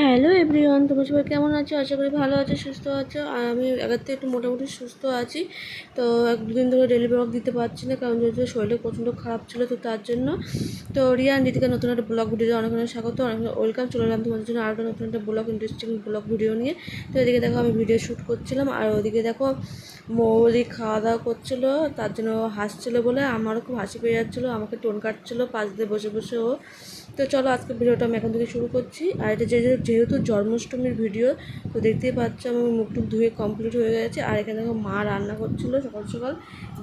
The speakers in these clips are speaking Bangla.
হ্যালো এভরিওয়ান, তোমরা সবাই কেমন আছো? আশা করি ভালো আছো, সুস্থ আছো। আর আমি আগের থেকে একটু মোটামুটি সুস্থ আছি। তো এক দুদিন ধরে ডেলি ব্লগ দিতে পারছি না, কারণ যেহেতু শরীরটা প্রচণ্ড খারাপ ছিল, তো তার জন্য। তো রিয়া নীতিকা নতুন একটা ব্লগ ভিডিও অনেক অনেক স্বাগত, অনেক ওয়েলকাম। চলে এলাম তোমাদের জন্য আরও নতুন একটা ব্লগ, ইন্টারেস্টিং ব্লগ ভিডিও নিয়ে। তো এদিকে দেখো আমি ভিডিও শ্যুট করছিলাম, আর ওদিকে দেখো মৌরি খাওয়া দাওয়া করছিলো, তার জন্য হাসছিলো বলে আমারও খুব হাসি পেয়ে যাচ্ছিলো, আমাকে টোন কাটছিলো পাশ দিয়ে বসে বসে ও। তো চলো আজকে ভিডিওটা আমি এখন থেকে শুরু করছি। আর এটা যেহেতু জন্মাষ্টমীর ভিডিও, তো দেখতেই পাচ্ছ আমার মুখ টুক ধুয়ে কমপ্লিট হয়ে গেছে। আর এখানে দেখো মা রান্না করছিলো সকাল সকাল,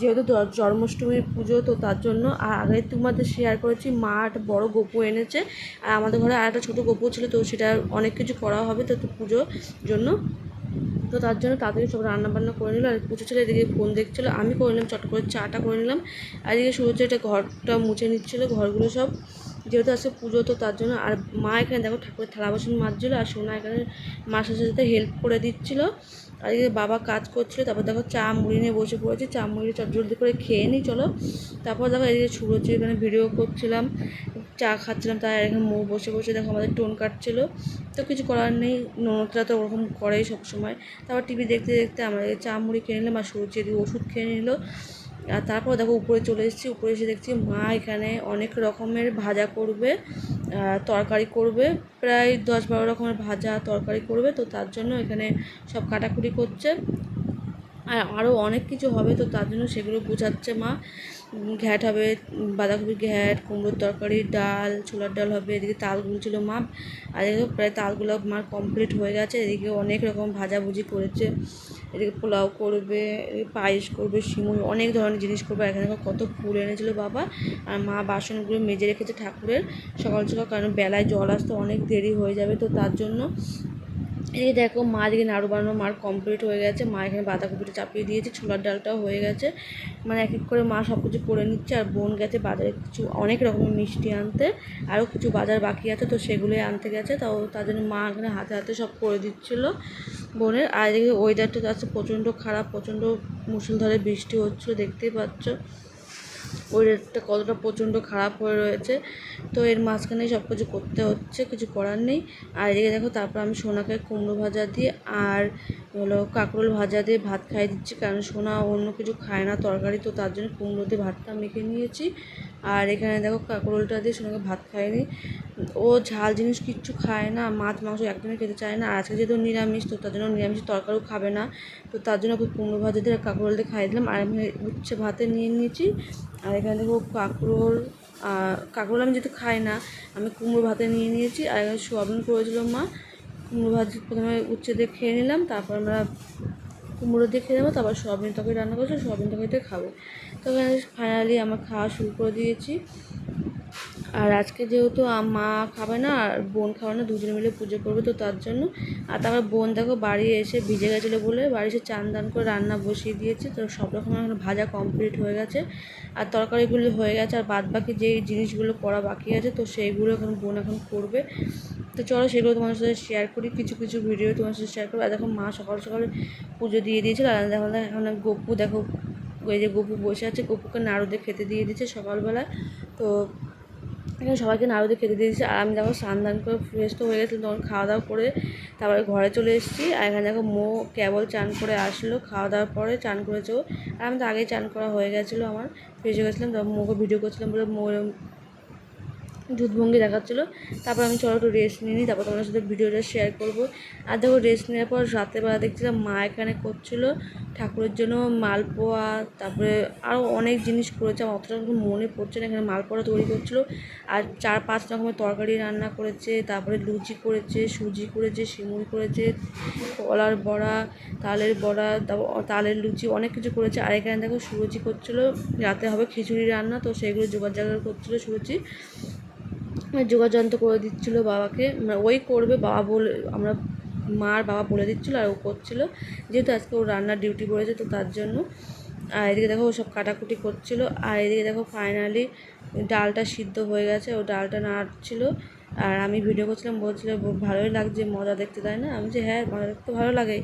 যেহেতু জন্মাষ্টমীর পুজো, তো তার জন্য। আর আগে তোমাদের শেয়ার করেছি মা একটা বড়ো গোপু এনেছে, আর আমাদের ঘরে আর একটা ছোটো গোপু ছিল, তো সেটা অনেক কিছু করা হবে তো পুজোর জন্য। তো তার জন্য তাড়াতাড়ি সব রান্নাবান্না করে নিল। আর পুজো ছেলে এদিকে ফোন দেখছিলো, আমি করে নিলাম চট করে চাটা করে নিলাম। আর এদিকে সূর্য এটা ঘরটা মুছে নিচ্ছিলো, ঘরগুলো সব, যেহেতু আজকে পুজো, তো তার জন্য। আর মা এখানে দেখো ঠাকুরের থালা বাসন মাজছিলো, আর সোনা এখানে মার সাথে সাথে হেল্প করে দিচ্ছিলো। আর এদিকে বাবা কাজ করছিলো। তারপর দেখো চা মুড়ি নিয়ে বসে পড়েছি, চা মুড়ি জলদি করে খেয়ে নিই চলো। তারপর দেখো এদিকে ছুড়োচ্ছি, এখানে ভিডিও করছিলাম, চা খাচ্ছিলাম, তাই এখানে মৌ বসে বসে দেখো আমাদের টোন কাটছিলো। তো কিছু করার নেই, ননদরা তো ওরকম করেই সবসময়। তারপর টিভি দেখতে দেখতে আমাদের চা মুড়ি খেয়ে নিলাম, আর সূর্য এদিকে ওষুধ খেয়ে নিল। আর তারপর দেখো উপরে চলে এসেছি, উপরে এসে দেখছি মা এখানে অনেক রকমের ভাজা করবে, তরকারি করবে, প্রায় 10-12 রকমের ভাজা তরকারি করবে, তো তার জন্য এখানে সব কাটাকুটি করছে। আর আরও অনেক কিছু হবে, তো তার জন্য সেগুলো বোঝাচ্ছে মা। ঘ্যাট হবে, বাঁধাকপি ঘ্যাট, কুমড়োর তরকারি, ডাল, ছোলার ডাল হবে। এদিকে তাল গুলছিল মা, আর এদিকে প্রায় তালগুলো মার কমপ্লিট হয়ে গেছে। এদিকে অনেক রকম ভাজাভুজি করেছে, এদিকে পোলাও করবে, পায়েস করবে, সিমুই, অনেক ধরনের জিনিস করবে। এখানে কত ফুল এনেছিল বাবা। আর মা বাসনগুলো মেজে রেখেছে ঠাকুরের সকাল সকাল, কারণ বেলায় জল আসতে অনেক দেরি হয়ে যাবে, তো তার জন্য। এই দেখো মা দিকে নাড়ু বানানো মার কমপ্লিট হয়ে গেছে। মা এখানে বাঁধাকপিটা চাপিয়ে দিয়েছে, ছোলার ডালটাও হয়ে গেছে। মানে এক এক করে মা সব কিছু করে নিচ্ছে। আর বোন গেছে বাজারে কিছু অনেক রকমের মিষ্টি আনতে, আরও কিছু বাজার বাকি আছে, তো সেগুলোই আনতে গেছে। তাও তার জন্য মা এখানে হাতে হাতে সব করে দিচ্ছিলো বোনের। আর এদিকে ওয়েদারটা তো আছে প্রচণ্ড খারাপ, প্রচণ্ড মুষলধারে বৃষ্টি হচ্ছিলো, দেখতেই পাচ্ছ ওয়েদারটা কতটা প্রচণ্ড খারাপ হয়ে রয়েছে। তো এর মাঝখানে সব কিছু করতে হচ্ছে, কিছু করার নেই। আর এদিকে দেখো তারপর আমি সোনাকে কুমড়ো ভাজা দিয়ে আর হলো কাঁকরোল ভাজা দিয়ে ভাত খাইয়ে দিচ্ছি, কারণ সোনা অন্য কিছু খায় না তরকারি, তো তার জন্য কুমড়ো দিয়ে ভাতটা মেখে নিয়েছি। আর এখানে দেখো কাঁকরোলটা দিয়ে সোনাকে ভাত খাইনি, ও ঝাল জিনিস কিচ্ছু খায় না, মাছ মাংস একদমই খেতে চায় না। আর আজকে যেহেতু নিরামিষ, তো তার জন্য নিরামিষ তরকারিও খাবে না, তো তার জন্য ওকে কুমড়ো ভাজা দিয়ে কাঁকরোল দিয়ে খাইয়ে দিলাম। আর আমি উচ্ছে ভাতে নিয়ে নিয়েছি। আর এখানে দেখো কাঁকরোল আমি যেহেতু খাই না, আমি কুমড়ো ভাতে নিয়ে নিয়েছি। আর এখানে সোয়াবিন করেছিল মা, কুমড়ো ভাজি প্রথমে উচ্ছে দিয়ে খেয়ে নিলাম, তারপর আমরা কুমড়ো দিয়ে খেয়ে নেবো, তারপর সোয়াবিন তরকারি রান্না করেছি, সোয়াবিন তরকারিতে খাবো। তো এখানে ফাইনালি আমার খাওয়া শুরু করে দিয়েছি। আর আজকে যেহেতু মা খাবে না আর বোন খাবে না, দুজনে মিলে পুজো করবে, তো তার জন্য। আর তারপর বোন দেখো বাড়ি এসে ভিজে গেছিলো বলে বাড়ি এসে চান দান করে রান্না বসিয়ে দিয়েছে, তো সব রকমের এখন ভাজা কমপ্লিট হয়ে গেছে, আর তরকারিগুলো হয়ে গেছে। আর বাদ বাকি যেই জিনিসগুলো করা বাকি আছে, তো সেইগুলো এখন বোন এখন করবে। তো চলো সেগুলো তোমার সাথে শেয়ার করি, কিছু কিছু ভিডিও তোমার সাথে শেয়ার করবো। আর দেখো মা সকাল সকালে পুজো দিয়ে দিয়েছিল। আর দেখো এখন গপু দেখো, ওই যে গপু বসে আছে, গপুকে নাড়ু দিয়ে খেতে দিয়ে দিচ্ছে সকালবেলা। তো এখানে সবাইকে নাড়ু দিয়ে খেতে দিয়েছি। আর আমি দেখো স্নান দান করে ফ্রেশ তো হয়ে গেছিলো, তখন খাওয়া দাওয়া করে তারপরে ঘরে চলে এসেছি। আর এখানে দেখো কেবল চান করে আসলো, খাওয়া দাওয়ার পরে চান করেছে ও, আর আমি তো আগেই চান করা হয়ে গেছিলো, আমার ফ্রেশ হয়ে গেছিলাম। তারপর মোকে ভিডিও করছিলাম বলে দুধভঙ্গি দেখাচ্ছিলো। তারপর আমি চলো একটু রেস্ট নিই, তারপর তোমাদের সাথে ভিডিওটা শেয়ার করবো। আর দেখো রেস্ট নেওয়ার পর রাত্রেবেলা দেখছিলাম মা এখানে করছিলো ঠাকুরের জন্য মালপোয়া, তারপরে আরও অনেক জিনিস করেছে, আমার অতটা মনে পড়ছে না। এখানে মালপোয়া তৈরি করছিলো, আর 4-5 রকমের তরকারি রান্না করেছে, তারপরে লুচি করেছে, সুজি করেছে, সিমুই করেছে, কলার বড়া, তালের বড়া, তারপর তালের লুচি, অনেক কিছু করেছে। আর এখানে দেখো সুরুচি করছিলো, রাতে হবে খিচুড়ি রান্না, তো সেইগুলো জোগাড় করছিলো সুরুচি, যোগাযন্ত্র করে দিচ্ছিলো বাবাকে, মানে ওই করবে বাবা বলে, আমরা মার বাবা বলে দিচ্ছিলো, আর ও করছিলো, যেহেতু আজকে ও রান্নার ডিউটি পড়েছে, তো তার জন্য। আর এদিকে দেখো ও সব কাটাকুটি করছিলো। আর এদিকে দেখো ফাইনালি ডালটা সিদ্ধ হয়ে গেছে, ও ডালটা নাড়ছিলো। আর আমি ভিডিও করছিলাম, বলছিলো ভালোই লাগছে, মজা দেখতে, তাই না? আমি যে হ্যাঁ, মজা দেখতে ভালো লাগে।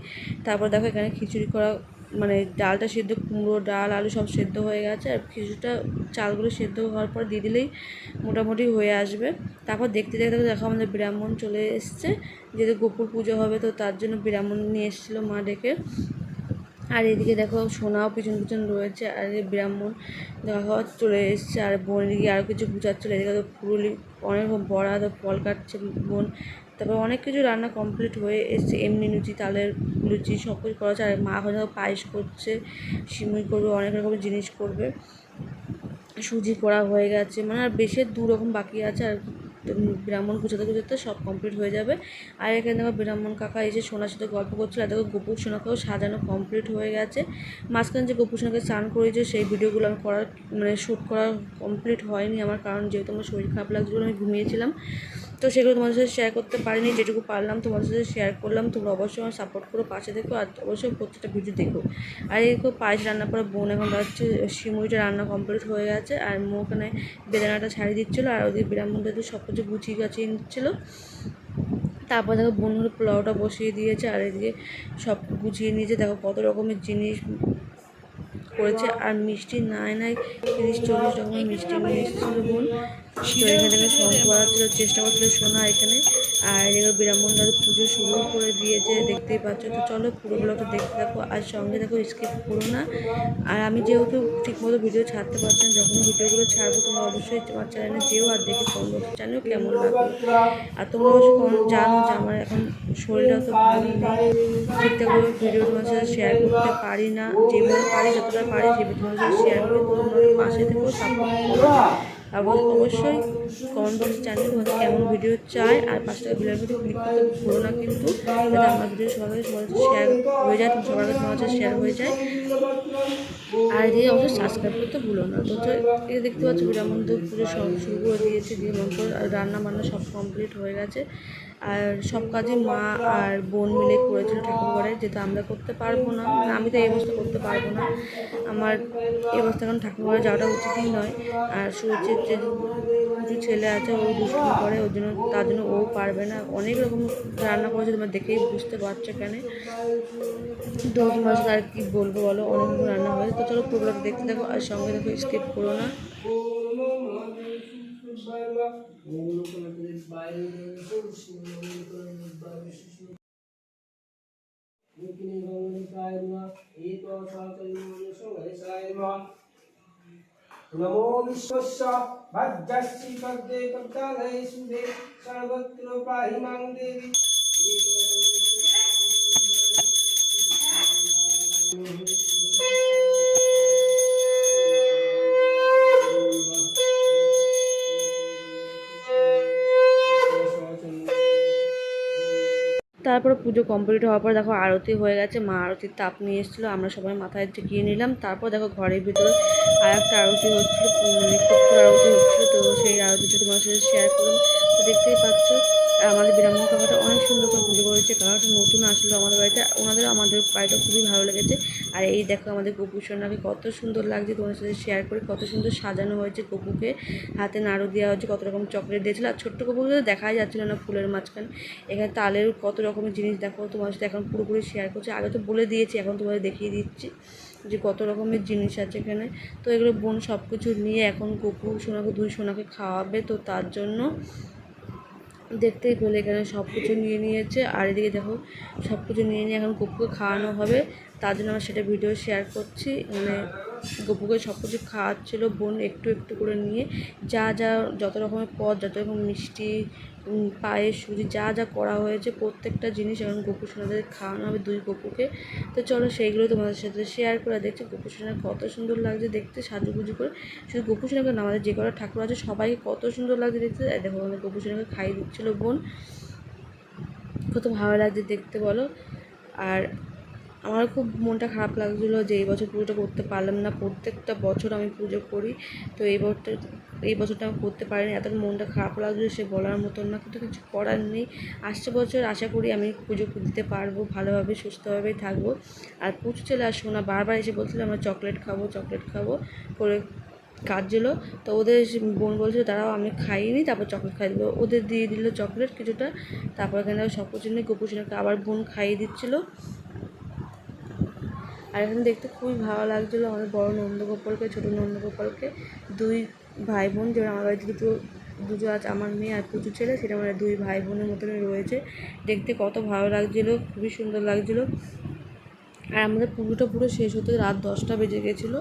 তারপর দেখো এখানে খিচুড়ি করা মানে ডালটা সেদ্ধ, কুমড়ো ডাল আলু সব সেদ্ধ হয়ে গেছে। আর কিছুটা চালগুলো সেদ্ধ হওয়ার পর দিয়ে দিলেই মোটামুটি হয়ে আসবে। তারপর দেখতে দেখতে দেখো আমাদের ব্রাহ্মণ চলে এসছে, যেহেতু গোপুর পুজো হবে তো তার জন্য ব্রাহ্মণ নিয়ে এসেছিলো মা ডেকে। আর এদিকে দেখো সোনাও পিছন পিছন রয়েছে, আর এই ব্রাহ্মণ দেখো চলে এসছে। আর বোন এদিকে আরও কিছু গুছাচ্ছিলো, এদিকে তো পুরুলি অনেক বড়া তো ফল কাটছে বোন। তারপর অনেক কিছু রান্না কমপ্লিট হয়ে এসছে, এমনি লুচি, তালের লুচি সব কিছু করা হচ্ছে। আর মা হয়তো পায়েস করছে, সিমুই করবে, অনেক রকমের জিনিস করবে, সুজি করা হয়ে গেছে, মানে আর বেশি 2 রকম বাকি আছে। আর ব্রাহ্মণ গুছাতে গুছাতে সব কমপ্লিট হয়ে যাবে। আর এখানে দেখো ব্রাহ্মণ কাকা এসে সোনার সাথে গল্প করছিল। আর দেখো গোপুর সোনাকেও সাজানো কমপ্লিট হয়ে গেছে। মাঝখানে যে গোপুর সোনাকে স্নান করেছে সেই ভিডিওগুলো আমি করার মানে শ্যুট করা কমপ্লিট হয়নি আমার, কারণ যেহেতু আমার শরীর খারাপ লাগছিলো আমি ঘুমিয়েছিলাম, তো সেগুলো তোমাদের সাথে শেয়ার করতে পারিনি। যেটুকু পারলাম তোমাদের সাথে শেয়ার করলাম। তোমরা অবশ্যই আমার সাপোর্ট করো, পাশে দেখো, আর অবশ্যই প্রত্যেকটা ভিডিও দেখো। আর এরকম পায়েস রান্না করে বোন এখন যাচ্ছে, সিমুইটা রান্না কমপ্লিট হয়ে গেছে। আর মো ওখানে বেদানাটা ছাড়িয়ে দিচ্ছিলো, আর ওদের ব্রাহ্মণদের সব কিছু গুছিয়ে গাছিয়ে নিচ্ছিলো। তারপর দেখো বোন হলো পোলাওটা বসিয়ে দিয়েছে, আর এদিকে সব গুছিয়ে নিয়েছে। দেখো কত রকমের জিনিস করেছে। আর মিষ্টি নাই 30-40 রকমের মিষ্টি নিয়ে এসেছিলো বোন। তো এখানে থেকে শঙ্খ বাজাচ্ছিল, চেষ্টা করছিল সোনা এখানে। আর এগুলো ব্রাহ্মণ দাদু পুজো শুরু করে দিয়েছে, দেখতেই পাচ্ছ। তো চলো পুরো ব্লগটা দেখতে থাকো, আর সঙ্গে দেখো, স্কিপ করো না। আর আমি যেহেতু ঠিকমতো ভিডিও ছাড়তে পারছি না, যখন ভিডিওগুলো ছাড়বো তোমরা অবশ্যই আমার চ্যানেলে যেও আর দেখে কমেন্ট জানিও কেমন লাগলো। আর তোমরা অবশ্যই জানো যে আমার এখন শরীরটা তো ভালো নেই, ঠিকঠাকভাবে ভিডিও তোমার সাথে শেয়ার করতে পারি না, যেভাবে পারি যতটা পারি যেভাবে তোমার সাথে শেয়ার করি। তোমরা পাশে থেকেও সাপোর্ট করো। অবশ্যই কমেন্ট বক্সে জানিয়ে তোমাদের কেমন ভিডিও চাই, আর পাশে থেকে বেল আইকনটি ক্লিক করতে ভুলো না কিন্তু, যাতে আমার ভিডিও সবার কাছে শেয়ার হয়ে যায়, সবার কাছে তোমার কাছে শেয়ার হয়ে যায়। আর এদিকে অবশ্যই সাবস্ক্রাইব করতে ভুলো না। তো এই দেখতে পাচ্ছ ব্রাহ্মণ তো পুজো সব শুরু করে দিয়েছে, দিয়ে মন্ত্র রান্না বান্না সব কমপ্লিট হয়ে গেছে। আর সব কাজই মা আর বোন মিলে করেছিল ঠাকুর ঘরে, যেটা আমরা করতে পারবো না, মানে আমি তো এই অবস্থা করতে পারবো না, আমার এই অবস্থা এখন ঠাকুর ঘরে যাওয়াটা উচিতই নয়। আর সুচির যে কিছু ছেলে আছে ও দুষ্টুমি করে, ওর জন্য তার জন্য ও পারবে না। অনেক রকম রান্না করেছে, তোমরা দেখেই বুঝতে পারছো এখানে। তো তোমার সাথে আর কি বলবো বলো, অনেক রকম রান্না হয়েছে। তো চলো পুরোটা দেখতে থাকো, আর সঙ্গে দেখো, স্কিপ করো না। नमो विश्वस्य भज्रश्री पद्मे पद्मालये सुधे सर्वत्र पाहि मां देवी। তারপরে পুজো কমপ্লিট হওয়ার পর দেখো আরতি হয়ে গেছে, মা আরতির তাপ নিয়ে এসেছিলো, আমরা সবাই মাথায় ঠেকিয়ে নিলাম। তারপর দেখো ঘরের ভিতরে আর একটা আরতি হচ্ছিলো, কর্পূর আরতি হচ্ছিলো। তো সেই আরতিটা তোমার সাথে শেয়ার করুন। তো দেখতেই পাচ্ছ আমাদের ব্রাহ্মণ কাকাটা অনেক সুন্দর করে পুজো করেছে। কাকাটা নতুন আসলো আমাদের বাড়িতে, আমাদের বাড়িটা খুবই ভালো লেগেছে। আর এই দেখো আমাদের গোপু সোনাকে কত সুন্দর লাগছে, তোমার সাথে শেয়ার করে। কত সুন্দর সাজানো হয়েছে গোপুকে, হাতে নাড়ু দেওয়া হয়েছে, কত রকম চকলেট দিয়েছিল। আর ছোট্ট গোপুকে দেখাই যাচ্ছিলো না ফুলের মাঝখানে। এখানে তালের কত রকমের জিনিস দেখো, তোমার সাথে এখন পুরোপুরি শেয়ার করছি। আগে তো বলে দিয়েছি, এখন তোমাদের দেখিয়ে দিচ্ছি যে কত রকমের জিনিস আছে এখানে। তো এগুলো বোন সব কিছু নিয়ে এখন গোপু সোনাকে, 2 সোনাকে খাওয়াবে, তো তার জন্য দেখতেই পেলে এখানে সব কিছু নিয়ে নিয়েছে। আর এদিকে দেখো সব কিছু নিয়ে এখন গপুকে খাওয়ানো হবে, তার জন্য আমরা সেটা ভিডিও শেয়ার করছি। মানে গপুকে সব কিছু খাওয়াচ্ছিলো বোন একটু একটু করে নিয়ে, যা যত রকমের পদ, যত রকম মিষ্টি, পায়েস, সুজি যা করা হয়েছে প্রত্যেকটা জিনিস এখন গপু সোনাদের খাওয়ানো হবে 2 গপুকে। তো চলো সেইগুলো তোমাদের সাথে শেয়ার করে। দেখছি গপু সোনা কত সুন্দর লাগছে দেখতে সাজুগুজু করে। শুধু গপু সোনাকে না, আমাদের যে কটা ঠাকুর আছে সবাইকে কত সুন্দর লাগছে দেখতে। দেখো আমাদের গপু সোনাকে খাইয়ে দিচ্ছিলো বোন, কত ভালো লাগছে দেখতে বলো। আর আমার খুব মনটা খারাপ লাগছিলো যে এই বছর পুজোটা করতে পারলাম না। প্রত্যেকটা বছর আমি পুজো করি, তো এই বছরটা আমি করতে পারিনি, এত মনটা খারাপ লাগছিলো সে বলার মতন না, কিন্তু কিছু করার নেই। আসছে বছর আশা করি আমি পুজো দিতে পারবো, ভালোভাবে সুস্থভাবেই থাকবো। আর পুজো চলে আসবো না, বারবার এসে বলছিল আমরা চকলেট খাবো করে কাঁদছিলো। তো ওদের বোন বলছিল দাঁড়াও আমি খাইনি, তারপর চকলেট খাই দেবো। ওদের দিয়ে দিল চকলেট কিছুটা। তারপর এখানে সব কিছু নিয়ে গোপু সোনাকে আবার বোন খাইয়ে দিচ্ছিলো। আর এখানে দেখতে খুবই ভালো লাগছিলো আমাদের বড় নন্দগোপালকে, ছোটো নন্দগোপালকে, দুই ভাই বোন, যেমন আমার বাড়িতে দুটো আছে, আমার মেয়ে আর পুচু ছেলে, সেটা মানে দুই ভাই বোনের মতনই রয়েছে। দেখতে কত ভালো লাগছিলো, খুবই সুন্দর লাগছিলো। আর আমাদের পুজোটা পুরো শেষ হতে রাত 10টা বেজে গেছিলো।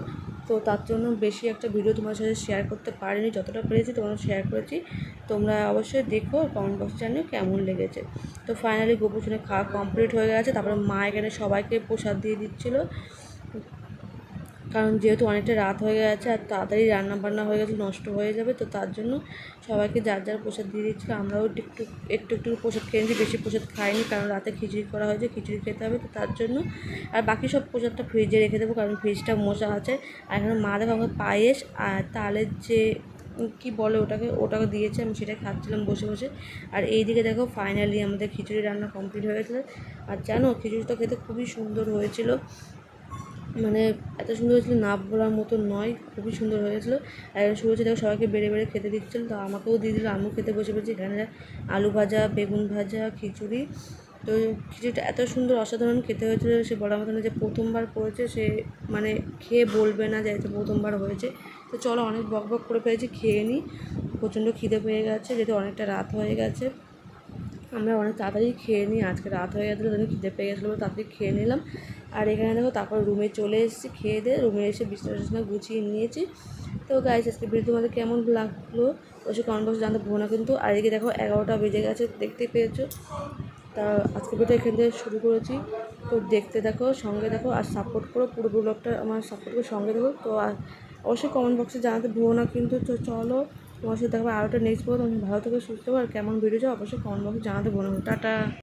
তো তার জন্য বেশি একটা ভিডিও তোমার সাথে শেয়ার করতে পারিনি, যতটা পেরেছি তোমরা শেয়ার করেছি। তোমরা অবশ্যই দেখো, কমেন্ট বক্সে জানিও কেমন লেগেছে। তো ফাইনালি গোপুসোনা খাওয়া কমপ্লিট হয়ে গেছে। তারপরে মা এখানে সবাইকে প্রসাদ দিয়ে দিচ্ছিলো, কারণ যেহেতু অনেকটা রাত হয়ে গেছে আর তাড়াতাড়ি রান্না বান্না হয়ে গেছে, নষ্ট হয়ে যাবে। তো তার জন্য সবাইকে যার যার প্রসাদ দিয়ে দিচ্ছিলো। আমরাও একটু প্রসাদ খেয়ে নিয়েছি, বেশি প্রসাদ খাইনি, কারণ রাতে খিচুড়ি করা হয়েছে, খিচুড়ি খেতে হবে। তো তার জন্য আর বাকি সব প্রসাদটা ফ্রিজে রেখে দেবো, কারণ ফ্রিজটা মশা আছে। আর এখানে মা দেখো আমাকে পায়েস আর তালের যে কী বলে ওটাকে দিয়েছে, আমি সেটা খাচ্ছিলাম বসে বসে। আর এইদিকে দেখো ফাইনালি আমাদের খিচুড়ি রান্না কমপ্লিট হয়ে গেছিলো। আর জানো খিচুড়িটা খেতে খুবই সুন্দর হয়েছিল, মানে এত সুন্দর হয়েছিলো না বলার মতো নয়, খুবই সুন্দর হয়েছিলো। আর এখানে শুরু হচ্ছে দেখো সবাইকে বেড়ে বেড়ে খেতে দিচ্ছিলো, তো আমাকেও দিয়ে দিল, আমিও খেতে বসে পড়েছি। এখানে আলু ভাজা, বেগুন ভাজা, খিচুড়ি। তো খিচুড়িটা এত সুন্দর অসাধারণ খেতে হয়েছিলো, সে বলার মতো না, যে প্রথমবার করেছে সে মানে খেয়ে বলবে না যে এটা প্রথমবার হয়েছে। তো চলো, অনেক বক বক করে ফেলেছি, খেয়ে নিই। প্রচণ্ড খিদে পেয়ে গেছে, যেহেতু অনেকটা রাত হয়ে গেছে। আমরা অনেক তাড়াতাড়ি খেয়ে নিই, আজকে রাত হয়ে গেছিলো, তাদের খিদে পেয়ে গেছিলো, তাড়াতাড়ি খেয়ে নিলাম। আর এখানে দেখো তারপর রুমে চলে এসেছি, খেয়ে দিয়ে রুমে এসে বিছানা গুছিয়ে নিয়েছি। তো গাইস, আজকে ভিডিও তোমাদের কেমন লাগলো অবশ্যই কমেন্ট বক্সে জানতে ভুলো না কিন্তু। আর এদিকে দেখো 11টা বেজে গেছে, দেখতেই পেয়েছো। তা আজকে ভিডিও এখান থেকে শুরু করেছি। তো দেখতে দেখো, সঙ্গে দেখো, আর সাপোর্ট করো, পুরো ব্লগটা আমার সাপোর্ট করে সঙ্গে দেখো। তো আর অবশ্যই কমেন্ট বক্সে জানাতে ভুলো না কিন্তু। তো চলো, তোমার সাথে দেখো আরও একটা নেক্সট ভিডিও। তুমি ভালো থেকে সুস্থ আর কেমন ভিডিও চাও অবশ্যই কমেন্ট বক্সে জানাতে ভুলো না। টাটা।